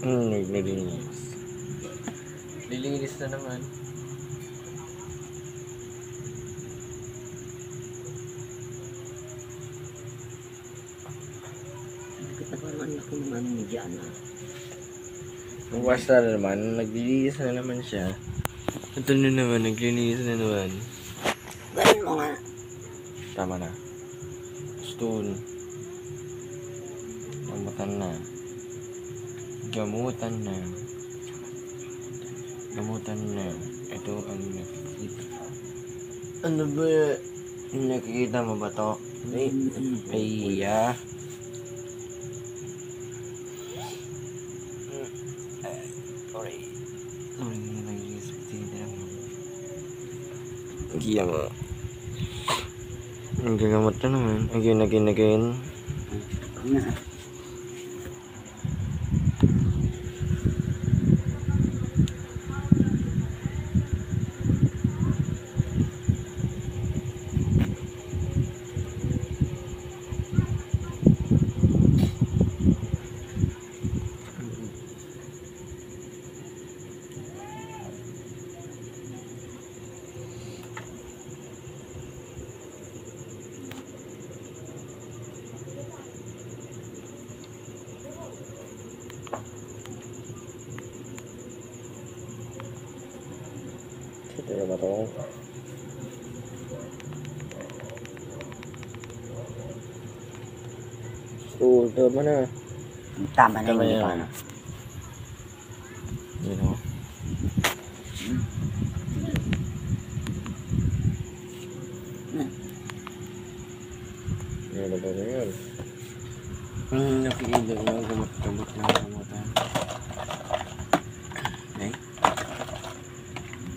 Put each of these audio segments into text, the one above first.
Naglilinis. Lilinis na naman. Nagkatapaman ako naman ni Diana. Kung basta na naman, naglilinis na naman siya. Ito na naman, naglilinis na naman. Ganun mo nga. Tama na. Stone. Gamutan na. Gamutan na. Gamutan na. Ito ang nakikita. Ano ba? Nakikita mo ba to? Ay, iya. Sorry. Iya mo. Ang gagamot na naman. Again. Ito ba ito? Tama na. Tama na yung iba na. You know? Ano ba na yun? Nakikita mo yung gamot na gamutan. Okay?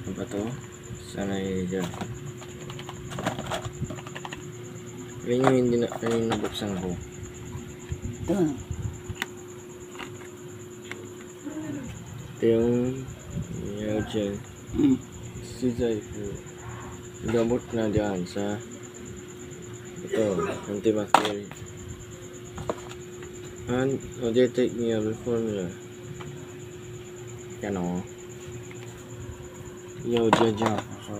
Ano ba ito? Sana dyan. Yan yung hindi na kanina nabuksan ko. Ito. Ito yung yaw dyan. Si Zaifu. Gamot na dyan sa ito, antibacterial. And they take me a formula. Yan o. Yaw dyan. So,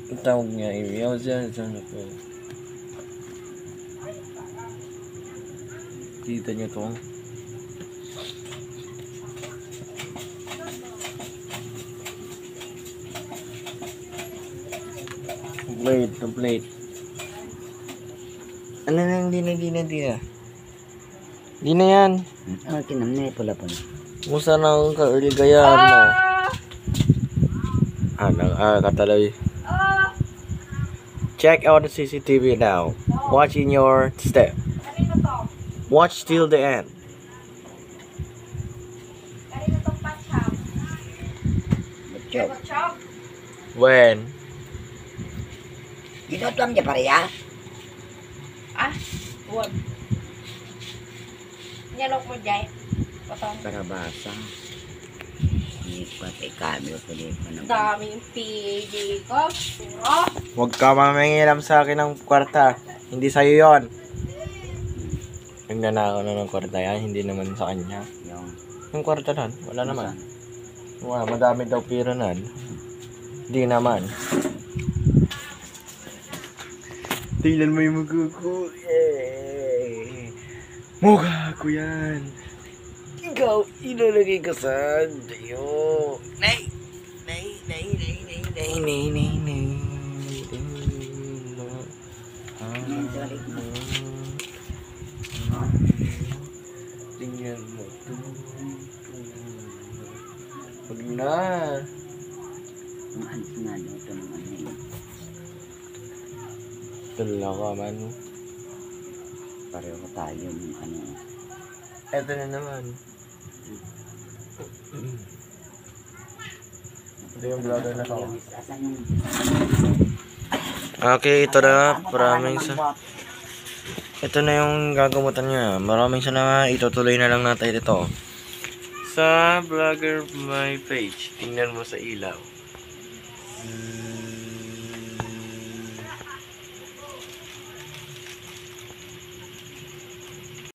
ang tawag niya yaw dyan ako. Kita niyo to. Plate. Ano na, hindi na. Di na yan. Ang kinam na pula. Musa na ang kailigayaan mo. Kataloy. Check out the CCTV now. Watch in your step. Watch till the end. When? Ginotlam niya pareya? Huwag. Nyalok mo dyan. Patong. Karabasa. Hindi pa kay camera ko din pa naman. Daming PG ko. Oh. Huwag ka mamangilam sa akin ng kwarta. Hindi sa'yo yun. Nagnanakaw na ng kwarta yan. Hindi naman sa kanya. Yung kwarta nun, wala naman. Wala, madami daw pira nun. Hindi naman. Tingnan mo yung mukha ko. Mukha ko yan. Ikaw, ilalagay ka sa dayo. Nay. Tingnan mo ito. Huwag na. Ang alis na ito naman yun. Tula ka man. Pareho tayo ng ano. Eto na naman. Ito yung brother na to. Okay, ito na. Ito na yung gagamutan niya. Maraming salamat. Itutuloy na lang natin ito. Sa vlogger my page. Tingnan mo sa ilaw.